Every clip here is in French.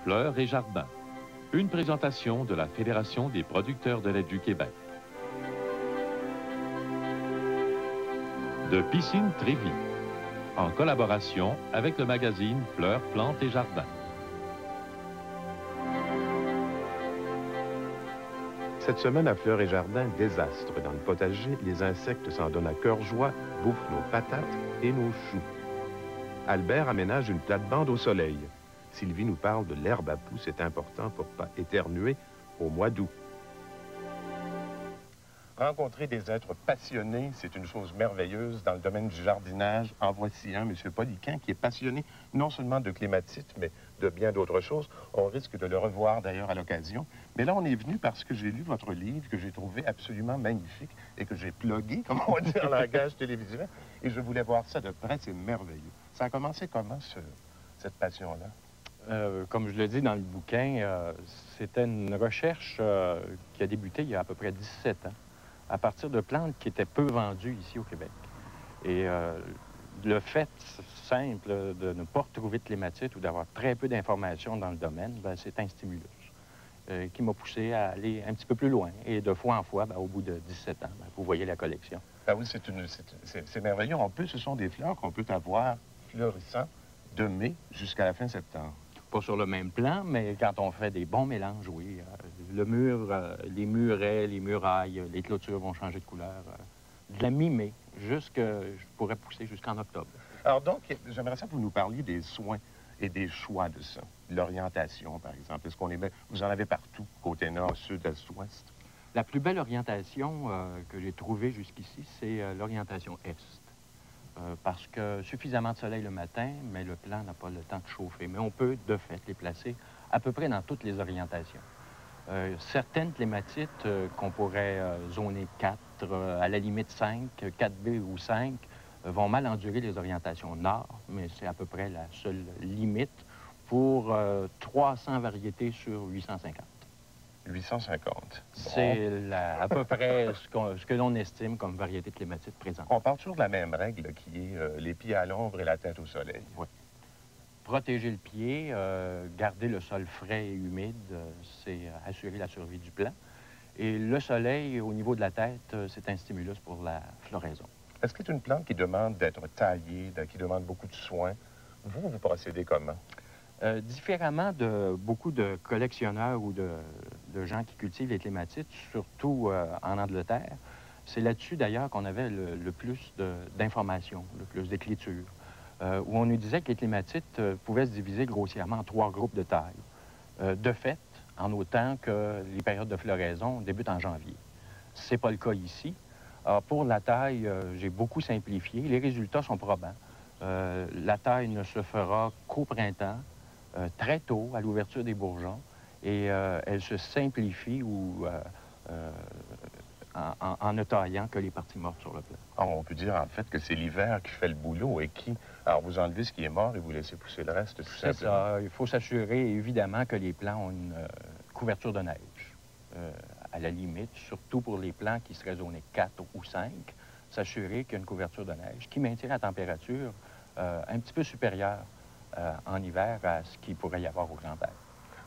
Fleurs et Jardins. Une présentation de la Fédération des producteurs de lait du Québec. De Piscine Trévis, en collaboration avec le magazine Fleurs, Plantes et Jardins. Cette semaine à Fleurs et Jardins, désastre. Dans le potager, les insectes s'en donnent à cœur joie, bouffent nos patates et nos choux. Albert aménage une plate-bande au soleil. Sylvie nous parle de l'herbe à poux, c'est important pour ne pas éternuer au mois d'août. Rencontrer des êtres passionnés, c'est une chose merveilleuse dans le domaine du jardinage. En voici un, M. Poliquin, qui est passionné non seulement de clématite, mais de bien d'autres choses. On risque de le revoir d'ailleurs à l'occasion. Mais là, on est venu parce que j'ai lu votre livre, que j'ai trouvé absolument magnifique et que j'ai plugué, comme on dit en langage télévisuel. Et je voulais voir ça de près, c'est merveilleux. Ça a commencé comment, cette passion-là? Comme je le dis dans le bouquin, c'était une recherche qui a débuté il y a à peu près 17 ans, à partir de plantes qui étaient peu vendues ici au Québec. Et le fait simple de ne pas retrouver de clématite ou d'avoir très peu d'informations dans le domaine, c'est un stimulus qui m'a poussé à aller un petit peu plus loin. Et de fois en fois, au bout de 17 ans, vous voyez la collection. Ah oui, c'est merveilleux. Ce sont des fleurs qu'on peut avoir fleurissant de mai jusqu'à la fin septembre. Pas sur le même plan, mais quand on fait des bons mélanges, oui. Le mur, les murets, les murailles, les clôtures vont changer de couleur. De la mi-mai, je pourrais pousser jusqu'en octobre. Alors donc, j'aimerais ça que vous nous parliez des soins et des choix de ça. L'orientation, par exemple. Est-ce qu'on les met... Vous en avez partout, côté nord, sud, est, ouest? La plus belle orientation que j'ai trouvée jusqu'ici, c'est l'orientation est. Parce que suffisamment de soleil le matin, mais le plant n'a pas le temps de chauffer. Mais on peut, de fait, les placer à peu près dans toutes les orientations. Certaines clématites qu'on pourrait zoner 4, à la limite 5, 4B ou 5, vont mal endurer les orientations nord, mais c'est à peu près la seule limite pour 300 variétés sur 850. 850. Bon. C'est à peu près ce que l'on estime comme variété de clématite présente. On parle toujours de la même règle qui est les pieds à l'ombre et la tête au soleil. Oui. Protéger le pied, garder le sol frais et humide, c'est assurer la survie du plant. Et le soleil, au niveau de la tête, c'est un stimulus pour la floraison. Est-ce que c'est une plante qui demande d'être taillée, qui demande beaucoup de soins? Vous procédez comment? Différemment de beaucoup de collectionneurs ou de gens qui cultivent les clématites, surtout en Angleterre, c'est là-dessus d'ailleurs qu'on avait le plus d'informations, le plus d'écriture, où on nous disait que les clématites pouvaient se diviser grossièrement en 3 groupes de taille. De fait, en autant que les périodes de floraison débutent en janvier. Ce n'est pas le cas ici. Alors, pour la taille, j'ai beaucoup simplifié. Les résultats sont probants. La taille ne se fera qu'au printemps, très tôt, à l'ouverture des bourgeons, et elle se simplifie en ne taillant que les parties mortes sur le plant. Alors, on peut dire en fait que c'est l'hiver qui fait le boulot et qui... Alors, vous enlevez ce qui est mort et vous laissez pousser le reste, tout simplement. C'est ça. Il faut s'assurer, évidemment, que les plants ont une couverture de neige. À la limite, surtout pour les plants qui seraient zonés 4 ou 5, s'assurer qu'il y a une couverture de neige qui maintient la température un petit peu supérieure en hiver à ce qu'il pourrait y avoir au grand air.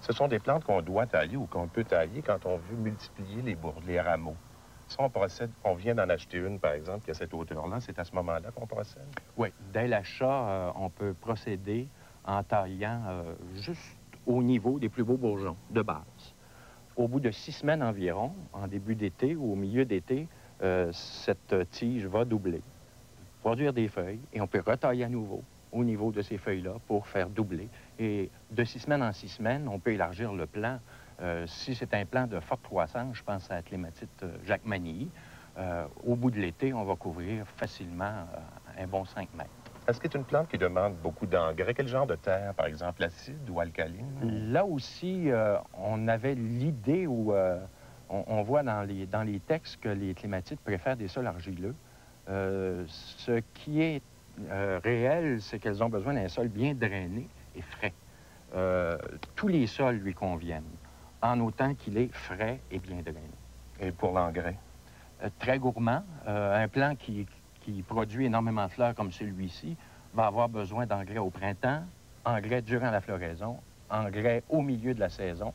Ce sont des plantes qu'on doit tailler ou qu'on peut tailler quand on veut multiplier les rameaux. Si on procède, on vient d'en acheter une, par exemple, qui a cette hauteur-là, c'est à ce moment-là qu'on procède? Oui, dès l'achat, on peut procéder en taillant juste au niveau des plus beaux bourgeons de base. Au bout de 6 semaines environ, en début d'été ou au milieu d'été, cette tige va doubler, produire des feuilles, et on peut retailler à nouveau au niveau de ces feuilles-là pour faire doubler. Et de 6 semaines en 6 semaines, on peut élargir le plant. Si c'est un plant de forte croissance, je pense à la clématite Jacquemanille, au bout de l'été, on va couvrir facilement un bon 5 mètres. Est-ce que c'est une plante qui demande beaucoup d'engrais? Quel genre de terre, par exemple, acide ou alcaline? Là aussi, on avait l'idée où on voit dans les textes que les clématites préfèrent des sols argileux. Ce qui est réel, c'est qu'elles ont besoin d'un sol bien drainé et frais. Tous les sols lui conviennent, en autant qu'il est frais et bien drainé. Et pour l'engrais? Très gourmand. Un plant qui produit énormément de fleurs comme celui-ci va avoir besoin d'engrais au printemps, engrais durant la floraison engrais au milieu de la saison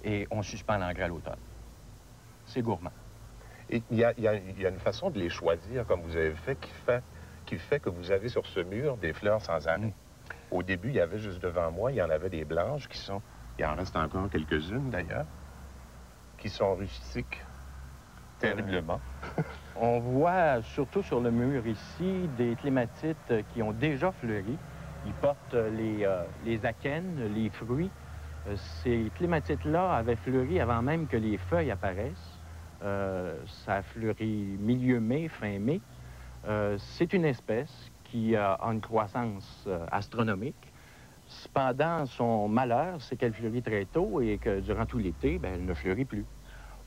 et on suspend l'engrais à l'automne. C'est gourmand. Et il y a une façon de les choisir, comme vous avez fait, qui fait que vous avez sur ce mur des fleurs sans arrêt. Au début, il y avait juste devant moi, il y en avait des blanches qui sont... Il en reste encore quelques-unes, d'ailleurs, qui sont rustiques, terriblement. On voit, surtout sur le mur ici, des clématites qui ont déjà fleuri. Ils portent les akènes, les fruits. Ces clématites-là avaient fleuri avant même que les feuilles apparaissent. Ça a fleuri milieu mai, fin mai. C'est une espèce qui a une croissance astronomique. Cependant, son malheur, c'est qu'elle fleurit très tôt et que durant tout l'été, elle ne fleurit plus.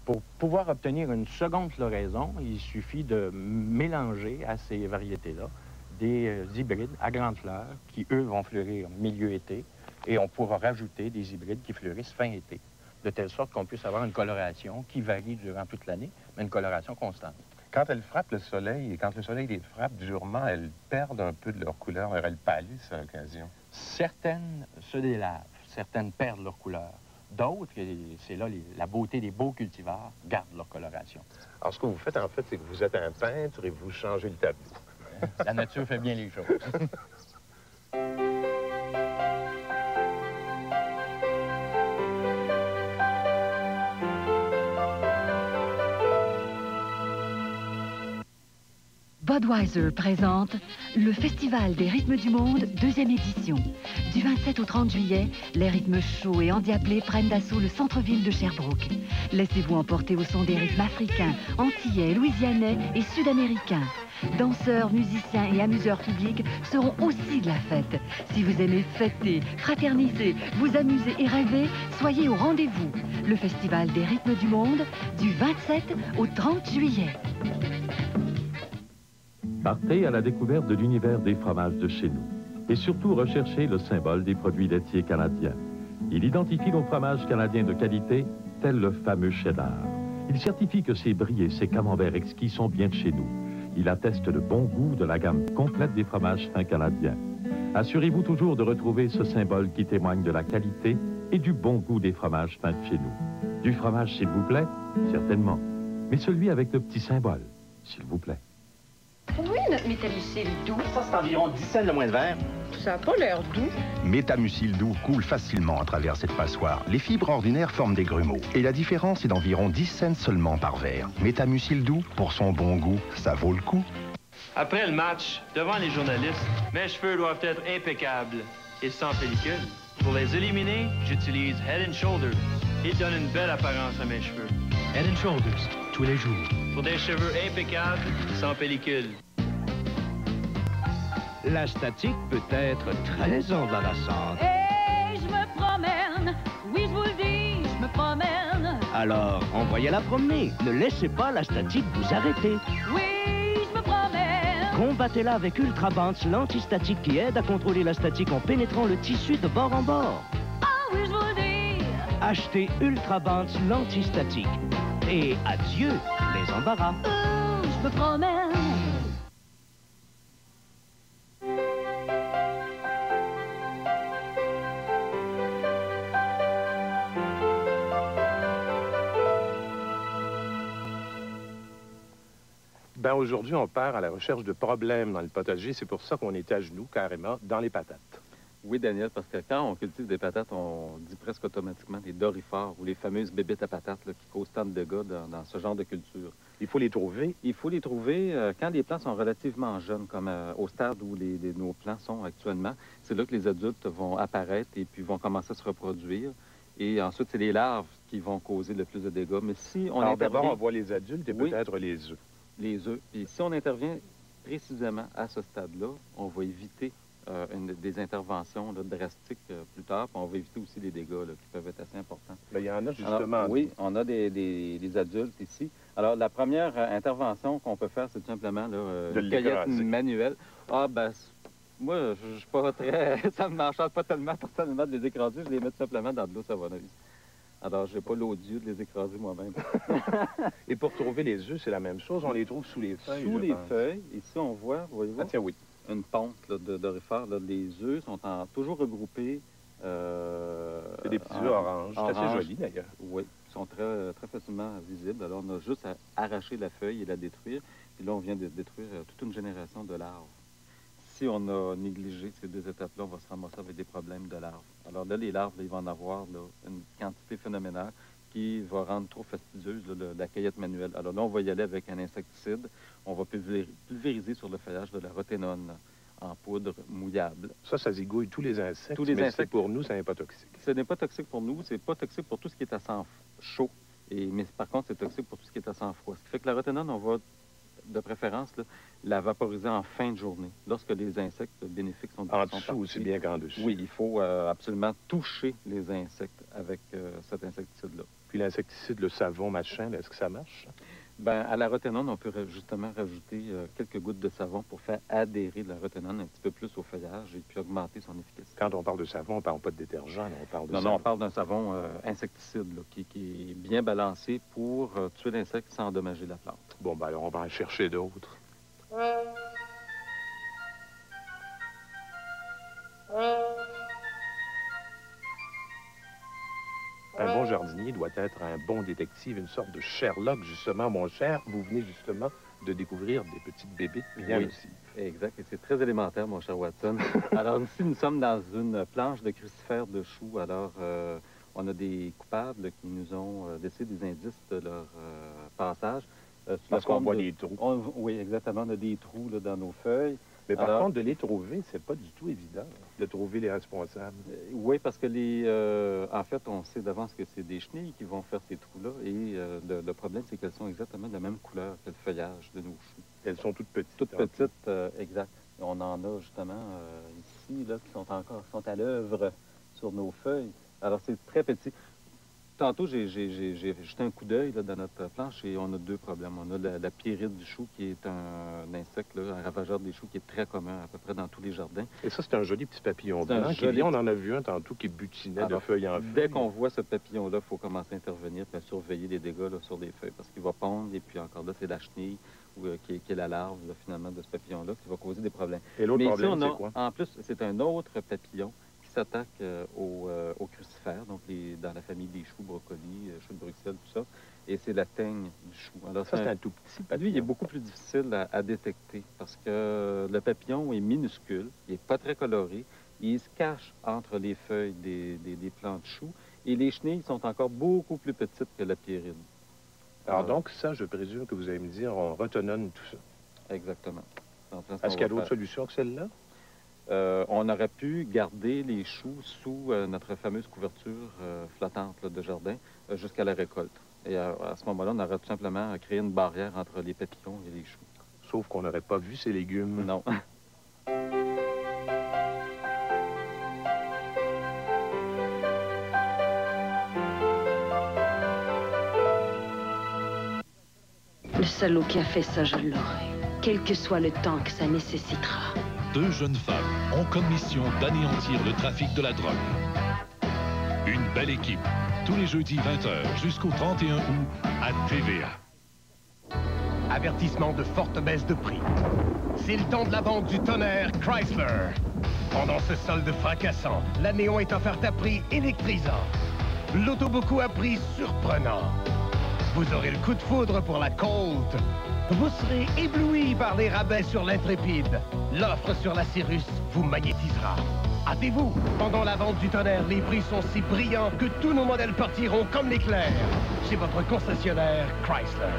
Pour pouvoir obtenir une seconde floraison, il suffit de mélanger à ces variétés-là des hybrides à grandes fleurs qui, eux, vont fleurir milieu été et on pourra rajouter des hybrides qui fleurissent fin été, de telle sorte qu'on puisse avoir une coloration qui varie durant toute l'année, mais une coloration constante. Quand elles frappent le soleil et quand le soleil les frappe durement, elles perdent un peu de leur couleur, elles pâlissent à l'occasion. Certaines se délavent, certaines perdent leur couleur. D'autres, c'est là la beauté des beaux cultivars, gardent leur coloration. Alors, ce que vous faites, en fait, c'est que vous êtes un peintre et vous changez le tableau. La nature fait bien les choses. Budweiser présente le Festival des rythmes du monde, 2e édition. Du 27 au 30 juillet, les rythmes chauds et endiablés prennent d'assaut le centre-ville de Sherbrooke. Laissez-vous emporter au son des rythmes africains, antillais, louisianais et sud-américains. Danseurs, musiciens et amuseurs publics seront aussi de la fête. Si vous aimez fêter, fraterniser, vous amuser et rêver, soyez au rendez-vous. Le Festival des rythmes du monde, du 27 au 30 juillet. Partez à la découverte de l'univers des fromages de chez nous. Et surtout, recherchez le symbole des produits laitiers canadiens. Il identifie nos fromages canadiens de qualité, tel le fameux cheddar. Il certifie que ces bries et ces camemberts exquis sont bien de chez nous. Il atteste le bon goût de la gamme complète des fromages fins canadiens. Assurez-vous toujours de retrouver ce symbole qui témoigne de la qualité et du bon goût des fromages fins de chez nous. Du fromage, s'il vous plaît, certainement. Mais celui avec le petit symbole, s'il vous plaît. Oui, notre métamucil doux. Ça, c'est environ 10 cents le moins de verre. Ça n'a pas l'air doux. Métamucil doux coule facilement à travers cette passoire. Les fibres ordinaires forment des grumeaux. Et la différence est d'environ 10 cents seulement par verre. Métamucil doux, pour son bon goût, ça vaut le coup. Après le match, devant les journalistes, mes cheveux doivent être impeccables et sans pellicule. Pour les éliminer, j'utilise Head & Shoulders. Il donne une belle apparence à mes cheveux. Head & Shoulders, tous les jours. Pour des cheveux impeccables, sans pellicule. La statique peut être très embarrassante. Et je me promène, oui je vous le dis, je me promène. Alors, envoyez la promener. Ne laissez pas la statique vous arrêter. Oui, je me promène. Combattez-la avec Ultra Bounce, l'antistatique qui aide à contrôler la statique en pénétrant le tissu de bord en bord. Ah oui, je vous le dis. Achetez Ultra Bounce, l'antistatique. Et adieu les embarras. Je me promène. Ben, aujourd'hui, on part à la recherche de problèmes dans le potager. C'est pour ça qu'on est à genoux, carrément, dans les patates. Oui, Daniel, parce que quand on cultive des patates, on dit presque automatiquement des dorifores ou les fameuses bébêtes à patates là, qui causent tant de dégâts dans ce genre de culture. Il faut les trouver. Il faut les trouver quand les plants sont relativement jeunes, comme au stade où nos plants sont actuellement. C'est là que les adultes vont apparaître et puis vont commencer à se reproduire. Et ensuite, c'est les larves qui vont causer le plus de dégâts. Mais si on Alors intervient... d'abord, on voit les adultes et peut-être les œufs. Les œufs. Et si on intervient précisément à ce stade-là, on va éviter des interventions là, drastiques plus tard, puis on va éviter aussi des dégâts là, qui peuvent être assez importants. Bien, il y en a justement. Alors, oui, on a des adultes ici. Alors, la première intervention qu'on peut faire, c'est tout simplement là, de une cueillette l'écraser. manuelle. Ah, ben, moi, je suis pas très... ça ne m'enchante pas tellement personnellement de les écraser, je les mets tout simplement dans de l'eau savonneuse. Alors, j'ai pas l'odieux de les écraser moi-même. Et pour trouver les œufs, c'est la même chose. On les trouve sous les feuilles. Sous les feuilles. Ici, on voit, voyez-vous, tiens, oui. une ponte là, d'orifères. Les œufs sont toujours regroupés C'est des petits œufs oranges. C'est assez joli, d'ailleurs. Oui, ils sont très, très facilement visibles. Alors, on a juste à arracher la feuille et la détruire. Puis là, on vient de détruire toute une génération de larves. Si on a négligé ces deux étapes-là, on va se ramasser avec des problèmes de larves. Alors là, les larves, là, ils vont en avoir là, une quantité phénoménale qui va rendre trop fastidieuse là, la cueillette manuelle. Alors là, on va y aller avec un insecticide. On va pulvériser sur le feuillage de la roténone en poudre mouillable. Ça zigouille tous les insectes, tous les insectes. Pour nous, ça n'est pas toxique. Ce n'est pas toxique pour nous, c'est pas toxique pour tout ce qui est à sang chaud. Mais par contre, c'est toxique pour tout ce qui est à sang froid. Ce qui fait que la roténone, on va, de préférence, là, la vaporiser en fin de journée, lorsque les insectes bénéfiques sont en dessous aussi bien qu'en dessus. Oui, il faut absolument toucher les insectes avec cet insecticide-là. Puis l'insecticide, le savon, machin, est-ce que ça marche? Bien, à la roténone, on peut justement rajouter quelques gouttes de savon pour faire adhérer la roténone un petit peu plus au feuillage et puis augmenter son efficacité. Quand on parle de savon, on ne parle pas de détergent, on parle de savon. Non, on parle d'un savon insecticide là, qui est bien balancé pour tuer l'insecte sans endommager la plante. Bon, ben alors on va en chercher d'autres. Un bon jardinier doit être un bon détective, une sorte de Sherlock, justement, mon cher. Vous venez justement de découvrir des petites bébites bien aussi. Exact, et c'est très élémentaire, mon cher Watson. Alors ici, nous sommes dans une planche de crucifères de choux. Alors, on a des coupables qui nous ont laissé des indices de leur passage. Parce qu'on voit des trous. Oui, exactement, on a des trous là, dans nos feuilles. Mais par contre, de les trouver, c'est pas du tout évident, de trouver les responsables. Oui, parce que en fait, on sait d'avance que c'est des chenilles qui vont faire ces trous-là. Et le problème, c'est qu'elles sont exactement de la même couleur que le feuillage de nos choux. Elles sont toutes petites. Toutes petites, exact. Et on en a justement ici, là, qui sont à l'œuvre sur nos feuilles. Alors, c'est très petit. Tantôt, j'ai jeté un coup d'œil dans notre planche et on a deux problèmes. On a la pyrrhide du chou, qui est un insecte, là, un ravageur des choux, qui est très commun à peu près dans tous les jardins. Et ça, c'est un joli petit papillon blanc. On en a vu un tantôt qui butinait de feuille en feuille. Dès qu'on voit ce papillon-là, il faut commencer à intervenir et à surveiller les dégâts là, sur des feuilles, parce qu'il va pondre et puis encore là, c'est la chenille qui est la larve, là, finalement, de ce papillon-là, qui va causer des problèmes. Et l'autre problème, c'est quoi? En plus, c'est un autre papillon qui s'attaque aux crucifères, donc dans la famille des choux, brocolis, choux de Bruxelles, tout ça. Et c'est la teigne du chou. Alors, ça, c'est un tout petit papillon. Lui, il est beaucoup plus difficile à détecter parce que le papillon est minuscule, il n'est pas très coloré, il se cache entre les feuilles des plants de choux et les chenilles sont encore beaucoup plus petites que la pyrrhide. Alors donc, ça, je présume que vous allez me dire, on retenonne tout ça. Exactement. Est-ce qu'il y a d'autres solutions que celle-là? On aurait pu garder les choux sous notre fameuse couverture flottante là, de jardin jusqu'à la récolte. Et à ce moment-là, on aurait tout simplement créé une barrière entre les papillons et les choux. Sauf qu'on n'aurait pas vu ces légumes. Non. Le salaud qui a fait ça, je l'aurai. Quel que soit le temps que ça nécessitera. Deux jeunes femmes ont comme mission d'anéantir le trafic de la drogue. Une belle équipe, tous les jeudis 20h jusqu'au 31 août à TVA. Avertissement de forte baisse de prix. C'est le temps de la vente du tonnerre Chrysler. Pendant ce solde fracassant, la Néon est offerte à prix électrisant. L'Autoboku à prix surprenant. Vous aurez le coup de foudre pour la Colt. Vous serez ébloui par les rabais sur l'Intrépide. L'offre sur la Cirrus vous magnétisera. Hâtez-vous, pendant la vente du tonnerre, les prix sont si brillants que tous nos modèles partiront comme l'éclair. Chez votre concessionnaire Chrysler.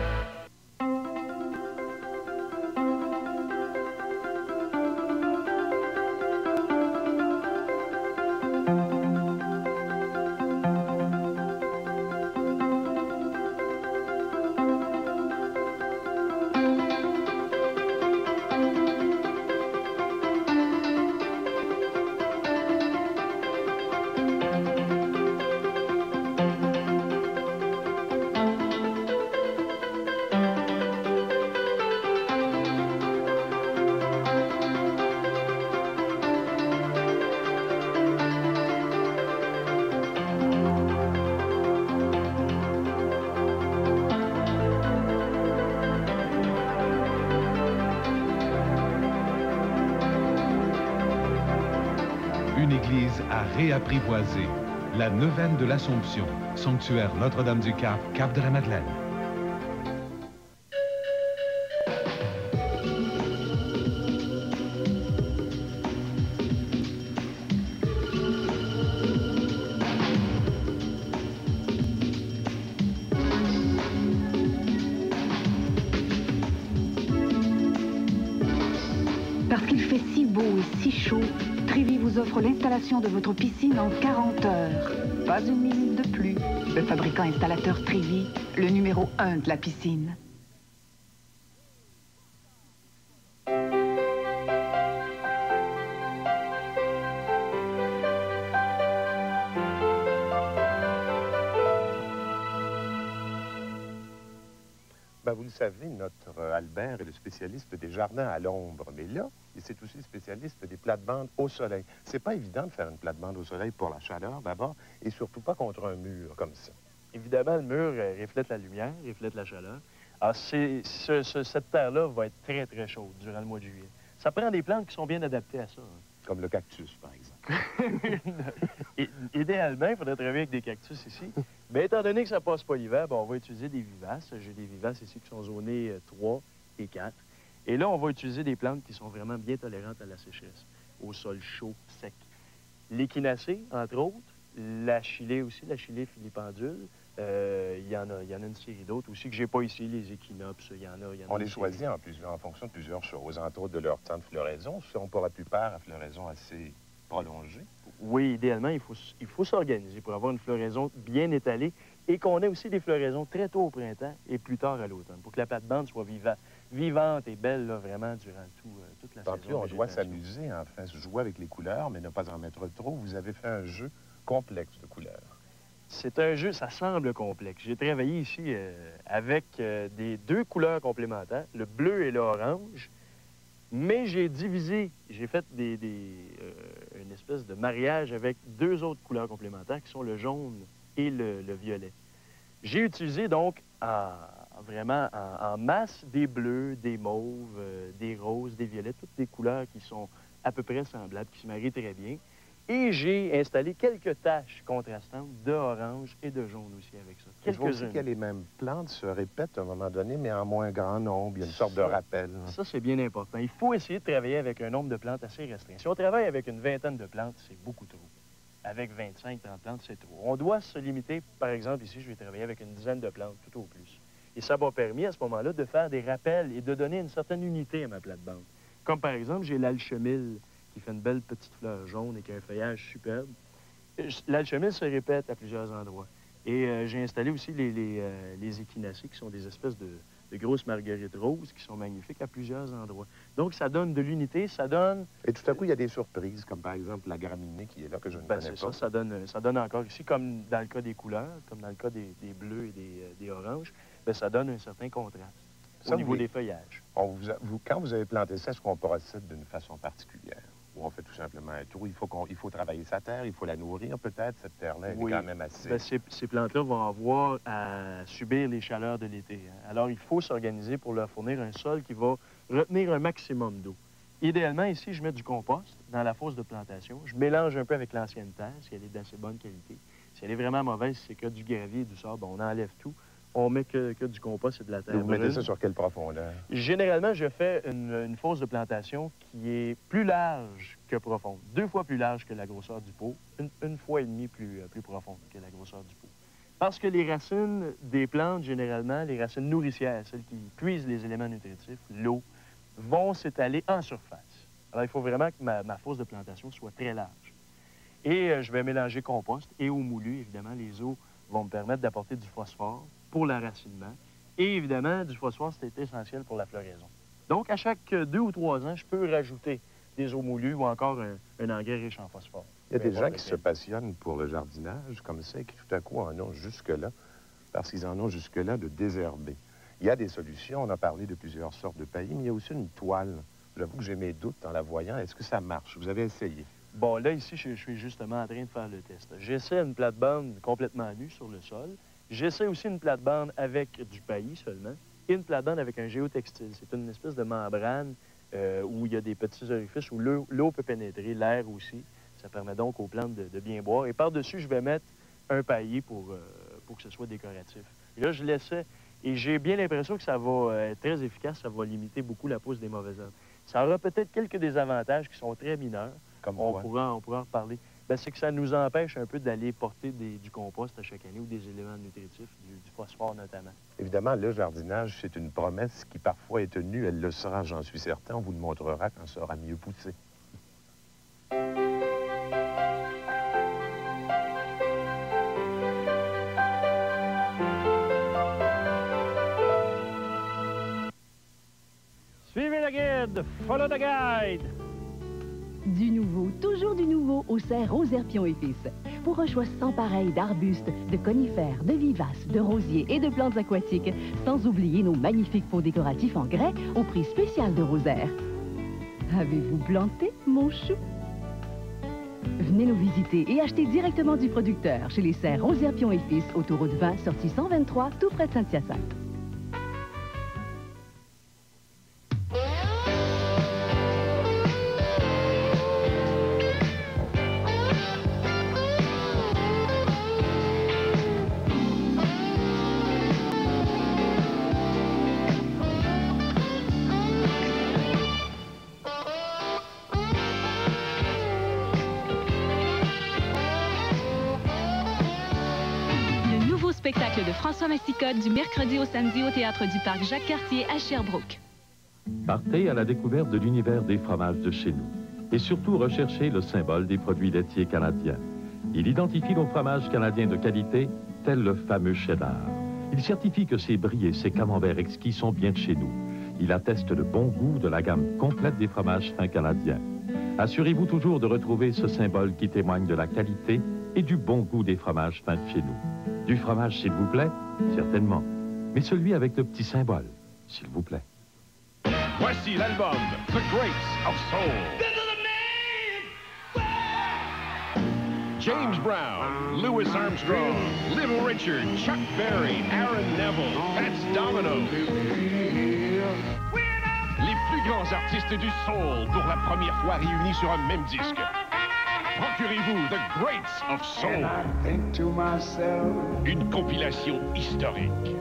Une église à réapprivoiser. la neuvaine de l'Assomption, sanctuaire Notre-Dame-du-Cap, Cap de la Madeleine. Parce qu'il fait si beau et si chaud, Trévi vous offre l'installation de votre piscine en 40 heures. Pas une minute de plus. Le fabricant installateur Trévi, le numéro 1 de la piscine. Ben, vous le savez, notre Albert est le spécialiste des jardins à l'ombre. Mais là, c'est aussi le spécialiste des plates-bandes au soleil. C'est pas évident de faire une plate-bande au soleil pour la chaleur, d'abord, et surtout pas contre un mur comme ça. Évidemment, le mur reflète la lumière, reflète la chaleur. Alors, cette terre-là va être très, très chaude durant le mois de juillet. Ça prend des plantes qui sont bien adaptées à ça. Hein. Comme le cactus, par exemple. Idéalement, il faudrait travailler avec des cactus ici. Mais étant donné que ça passe pas l'hiver, on va utiliser des vivaces. J'ai des vivaces ici qui sont zonés 3 et 4. Et là, on va utiliser des plantes qui sont vraiment bien tolérantes à la sécheresse, au sol chaud, sec. L'échinacée, entre autres, la chilée aussi, la chilée filipendule. Il y en a une série d'autres aussi que j'ai pas ici, les échinops, il y en a. On les choisit en fonction de plusieurs choses, entre autres de leur temps de floraison. Ce sont pour la plupart à floraison assez prolongée. Oui, idéalement, il faut s'organiser pour avoir une floraison bien étalée et qu'on ait aussi des floraisons très tôt au printemps et plus tard à l'automne, pour que la plate-bande soit vivante et belle là, vraiment durant toute la saison. Plus, on doit s'amuser, enfin, se jouer avec les couleurs, mais ne pas en mettre trop. Vous avez fait un jeu complexe de couleurs. C'est un jeu, ça semble complexe. J'ai travaillé ici avec des 2 couleurs complémentaires, le bleu et l'orange, mais j'ai divisé, j'ai fait une espèce de mariage avec 2 autres couleurs complémentaires qui sont le jaune et le violet. J'ai utilisé donc vraiment en masse des bleus, des mauves, des roses, des violets, toutes des couleurs qui sont à peu près semblables, qui se marient très bien. Et j'ai installé quelques taches contrastantes d'orange et de jaune aussi avec ça. Je vois aussi que les mêmes plantes se répètent à un moment donné, mais en moins grand nombre. Il y a une sorte de rappel. Ça, c'est bien important. Il faut essayer de travailler avec un nombre de plantes assez restreint. Si on travaille avec une vingtaine de plantes, c'est beaucoup trop. Avec 25-30 plantes, c'est trop. On doit se limiter, par exemple, ici, je vais travailler avec une dizaine de plantes, tout au plus. Et ça m'a permis, à ce moment-là, de faire des rappels et de donner une certaine unité à ma plate-bande. Comme, par exemple, j'ai l'alchemille, qui fait une belle petite fleur jaune et qui a un feuillage superbe. L'alchemille se répète à plusieurs endroits. Et j'ai installé aussi les échinacées, qui sont des espèces de grosses marguerites roses, qui sont magnifiques à plusieurs endroits. Donc, ça donne de l'unité, ça donne... Et tout à coup, il y a des surprises, comme par exemple la graminée qui est là, que je ne connais pas. Ça donne encore ici, comme dans le cas des couleurs, comme dans le cas des bleus et des oranges, bien, ça donne un certain contraste au niveau des feuillages. Quand vous avez planté ça, est-ce qu'on procède d'une façon particulière? Ou on fait tout simplement un tour? Il faut travailler sa terre, il faut la nourrir peut-être, cette terre-là, elle est quand même assez... Bien, ces plantes-là vont avoir à subir les chaleurs de l'été. Hein. Alors, il faut s'organiser pour leur fournir un sol qui va retenir un maximum d'eau. Idéalement, ici, je mets du compost dans la fosse de plantation. Je mélange un peu avec l'ancienne terre, si elle est d'assez bonne qualité. Si elle est vraiment mauvaise, si c'est que du gravier et du sable, on enlève tout. On met que du compost et de la terre. Et vous mettez ça sur quelle profondeur? Généralement, je fais une fosse de plantation qui est plus large que profonde. 2 fois plus large que la grosseur du pot. Une fois et demie plus profonde que la grosseur du pot. Parce que les racines des plantes, généralement, les racines nourricières, celles qui puisent les éléments nutritifs, l'eau, vont s'étaler en surface. Alors, il faut vraiment que ma fosse de plantation soit très large. Et je vais mélanger compost et eau moulue. Évidemment, les eaux vont me permettre d'apporter du phosphore pour l'enracinement. Et évidemment, du phosphore, c'est essentiel pour la floraison. Donc, à chaque 2 ou 3 ans, je peux rajouter des eaux moulues ou encore un engrais riche en phosphore. Il y a des gens qui se passionnent pour le jardinage comme ça et qui tout à coup en ont jusque-là, parce qu'ils en ont jusque-là de désherber. Il y a des solutions, on a parlé de plusieurs sortes de paillis, mais il y a aussi une toile. J'avoue que j'ai mes doutes en la voyant. Est-ce que ça marche? Vous avez essayé? Bon, là, ici, je suis justement en train de faire le test. J'essaie une plate-bande complètement nue sur le sol. J'essaie aussi une plate-bande avec du paillis seulement et une plate-bande avec un géotextile. C'est une espèce de membrane où il y a des petits orifices où l'eau peut pénétrer, l'air aussi. Ça permet donc aux plantes de bien boire. Et par-dessus, je vais mettre un paillis pour que ce soit décoratif. Et là, je laissais, et j'ai bien l'impression que ça va être très efficace, ça va limiter beaucoup la pousse des mauvaises herbes. Ça aura peut-être quelques désavantages qui sont très mineurs. Comme on quoi? pourra en reparler. Ben, c'est que ça nous empêche un peu d'aller porter du compost à chaque année ou des éléments nutritifs, du phosphore notamment. Évidemment, le jardinage, c'est une promesse qui parfois est tenue. Elle le sera, j'en suis certain. On vous le montrera quand ça aura mieux poussé. Suivez le guide, follow the guide. Du nouveau, toujours du nouveau au serre Rosaire-Pion et Fils. Pour un choix sans pareil d'arbustes, de conifères, de vivaces, de rosiers et de plantes aquatiques, sans oublier nos magnifiques pots décoratifs en grès au prix spécial de Rosaire. Avez-vous planté, mon chou? Venez nous visiter et acheter directement du producteur chez les serres Rosaire-Pion et Fils, autoroute 20, sortie 123, tout près de Saint-Hyacinthe. Spectacle de François Massicotte du mercredi au samedi au Théâtre du Parc Jacques-Cartier à Sherbrooke. Partez à la découverte de l'univers des fromages de chez nous. Et surtout, recherchez le symbole des produits laitiers canadiens. Il identifie nos fromages canadiens de qualité, tel le fameux cheddar. Il certifie que ses brie et ses camemberts exquis sont bien de chez nous. Il atteste le bon goût de la gamme complète des fromages fins canadiens. Assurez-vous toujours de retrouver ce symbole qui témoigne de la qualité et du bon goût des fromages fins de chez nous. Du fromage, s'il vous plaît? Certainement. Mais celui avec le petit symbole, s'il vous plaît. Voici l'album The Grapes of Soul. James Brown, Louis Armstrong, Little Richard, Chuck Berry, Aaron Neville, Fats Domino. Les plus grands artistes du soul pour la première fois réunis sur un même disque. Procurez-vous The Greats of Soul. Une compilation historique.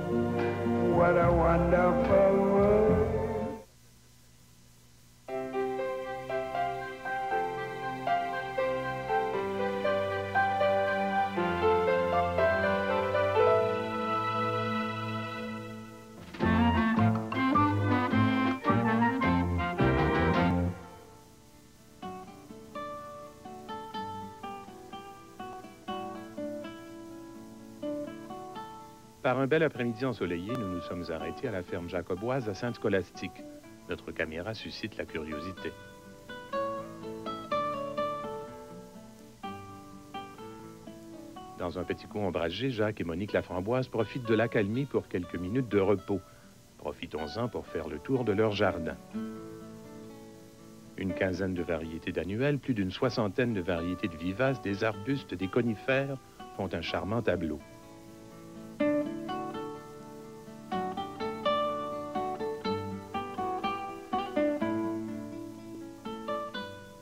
What a wonderful world. Par un bel après-midi ensoleillé, nous nous sommes arrêtés à la ferme Jacoboise à Sainte-Scolastique. Notre caméra suscite la curiosité. Dans un petit coin ombragé, Jacques et Monique Laframboise profitent de l'accalmie pour quelques minutes de repos. Profitons-en pour faire le tour de leur jardin. Une quinzaine de variétés d'annuelles, plus d'une soixantaine de variétés de vivaces, des arbustes, des conifères font un charmant tableau.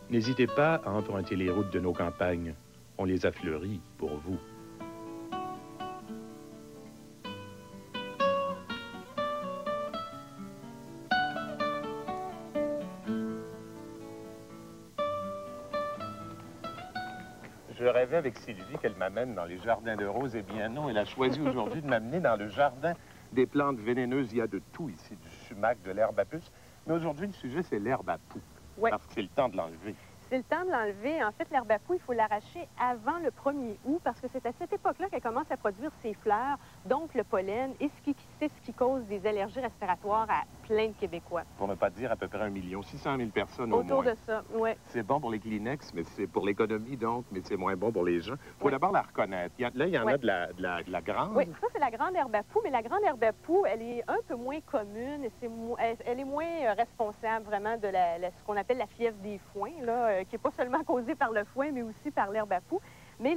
N'hésitez pas à emprunter les routes de nos campagnes. On les a fleuries pour vous. Je rêvais avec Sylvie qu'elle m'amène dans les jardins de roses. Eh bien non, elle a choisi aujourd'hui de m'amener dans le jardin des plantes vénéneuses. Il y a de tout ici, du sumac, de l'herbe à puce. Mais aujourd'hui, le sujet, c'est l'herbe à poux. Oui. Parce que c'est le temps de l'enlever. C'est le temps de l'enlever. En fait, l'herbe à poux, il faut l'arracher avant le 1er août parce que c'est à cette époque-là qu'elle commence à produire ses fleurs, donc le pollen, et c'est ce qui cause des allergies respiratoires à plein de Québécois. Pour ne pas dire à peu près 1 600 000 personnes au moins. Autour de ça, oui. C'est bon pour les Kleenex, mais c'est pour l'économie, donc, mais c'est moins bon pour les gens. Il faut d'abord la reconnaître. Là, il y en a de la grande. Oui, ça, c'est la grande herbe à poux, mais la grande herbe à poux, elle est un peu moins commune et elle est moins responsable vraiment de ce qu'on appelle la fièvre des foins, là, qui n'est pas seulement causée par le foin, mais aussi par l'herbe à poux. Mais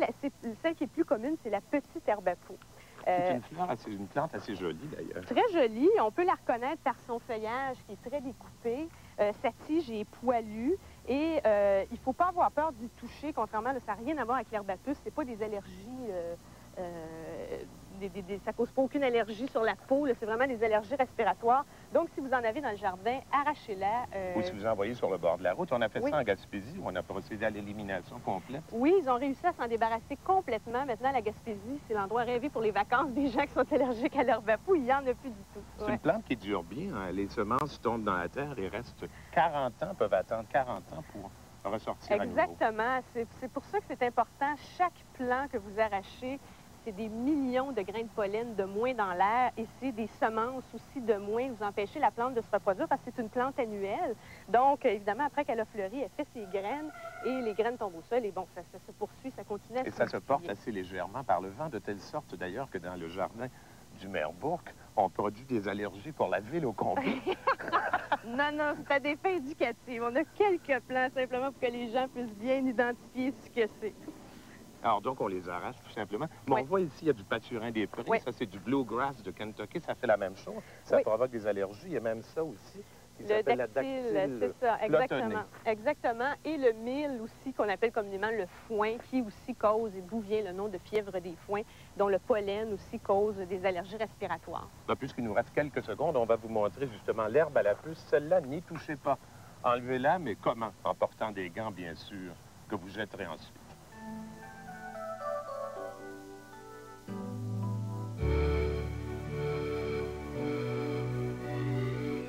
celle qui est plus commune, c'est la petite herbe à poux. C'est une plante assez jolie, d'ailleurs. Très jolie. On peut la reconnaître par son feuillage qui est très découpé. Sa tige est poilue Et il ne faut pas avoir peur d'y toucher, contrairement, ça n'a rien à voir avec l'herbe à puce. Ce n'est pas des allergies, ça ne cause pas aucune allergie sur la peau. C'est vraiment des allergies respiratoires. Donc, si vous en avez dans le jardin, arrachez-la. Ou si vous en envoyez sur le bord de la route. On a fait ça en Gaspésie, où on a procédé à l'élimination complète. Oui, ils ont réussi à s'en débarrasser complètement. Maintenant, la Gaspésie, c'est l'endroit rêvé pour les vacances des gens qui sont allergiques à l'herbe à poux. Il n'y en a plus du tout. C'est une plante qui dure bien. Hein. Les semences tombent dans la terre et restent 40 ans, peuvent attendre 40 ans pour ressortir à nouveau. Exactement. C'est pour ça que c'est important. Chaque plant que vous arrachez, c'est des millions de grains de pollen de moins dans l'air et c'est des semences aussi de moins. Vous empêchez la plante de se reproduire parce que c'est une plante annuelle. Donc, évidemment, après qu'elle a fleuri, elle fait ses graines et les graines tombent au sol et bon, ça se poursuit, ça continue à se Et ça se porte assez légèrement par le vent, de telle sorte d'ailleurs que dans le jardin du maire Bourque, on produit des allergies pour la ville au complet. Non, non, c'est à des fins éducatives. On a quelques plants simplement pour que les gens puissent bien identifier ce que c'est. Alors, donc, on les arrache tout simplement. Mais on voit ici, il y a du pâturin des prés. Ça, c'est du bluegrass de Kentucky. Ça fait la même chose. Ça provoque des allergies. Il y a même ça aussi. Qui s'appelle la dactyle. C'est ça, exactement. Exactement. Et le mil aussi, qu'on appelle communément le foin, qui aussi cause, et d'où vient le nom de fièvre des foins, dont le pollen aussi cause des allergies respiratoires. Puisqu'il nous reste quelques secondes, on va vous montrer justement l'herbe à la puce. Celle-là, n'y touchez pas. Enlevez-la, mais comment? En portant des gants, bien sûr, que vous jetterez ensuite.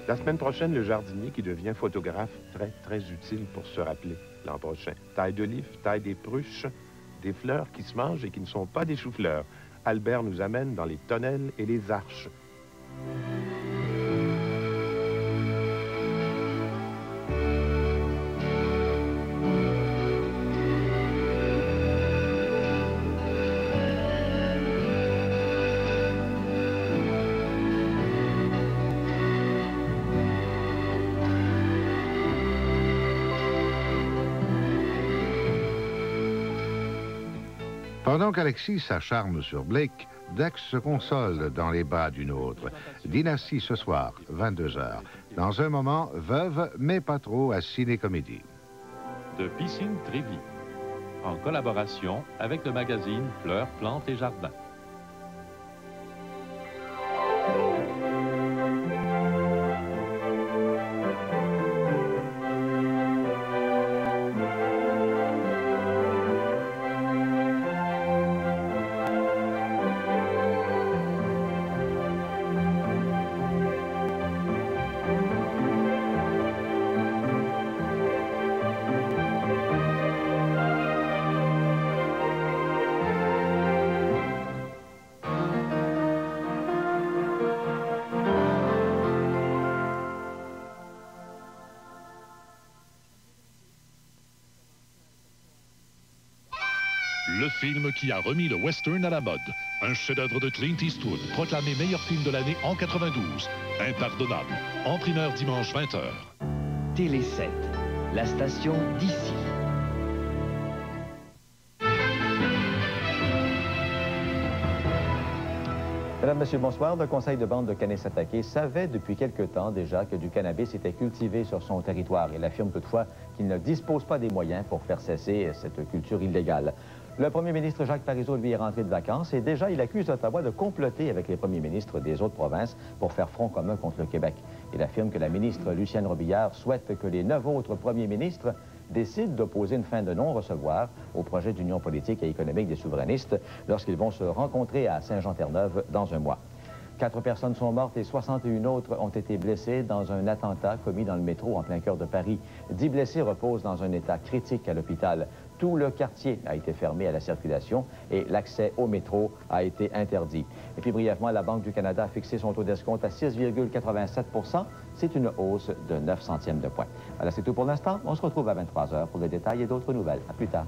La semaine prochaine, le jardinier qui devient photographe, très utile pour se rappeler l'an prochain. Taille d'olive, taille des pruches, des fleurs qui se mangent et qui ne sont pas des choux-fleurs. Albert nous amène dans les tonnelles et les arches. Pendant qu'Alexis s'acharne sur Blake, Dex se console dans les bras d'une autre. Dynastie ce soir, 22h. Dans un moment, veuve, mais pas trop à Ciné-Comédie. De Piscine Trévis, en collaboration avec le magazine Fleurs, Plantes et Jardins. Le film qui a remis le western à la mode. Un chef-d'œuvre de Clint Eastwood, proclamé meilleur film de l'année en 92. Impardonnable. En primeur dimanche 20h. Télé 7, la station d'ici. Mesdames, Messieurs, bonsoir. Le conseil de bande de Kanesatake savait depuis quelque temps déjà que du cannabis était cultivé sur son territoire. Il affirme toutefois qu'il ne dispose pas des moyens pour faire cesser cette culture illégale. Le premier ministre Jacques Parizeau, lui, est rentré de vacances et déjà, il accuse Ottawa de comploter avec les premiers ministres des autres provinces pour faire front commun contre le Québec. Il affirme que la ministre Lucienne Robillard souhaite que les 9 autres premiers ministres décident d'opposer une fin de non-recevoir au projet d'union politique et économique des souverainistes lorsqu'ils vont se rencontrer à Saint-Jean-Terre-Neuve dans un mois. 4 personnes sont mortes et 61 autres ont été blessées dans un attentat commis dans le métro en plein cœur de Paris. 10 blessés reposent dans un état critique à l'hôpital. Tout le quartier a été fermé à la circulation et l'accès au métro a été interdit. Et puis brièvement, la Banque du Canada a fixé son taux d'escompte à 6,87 %. C'est une hausse de 9 centièmes de point. Voilà, c'est tout pour l'instant. On se retrouve à 23h pour les détails et d'autres nouvelles. À plus tard.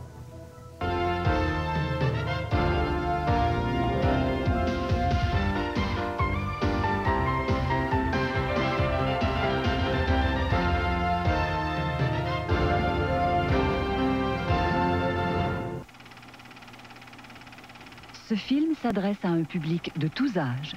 Ce film s'adresse à un public de tous âges.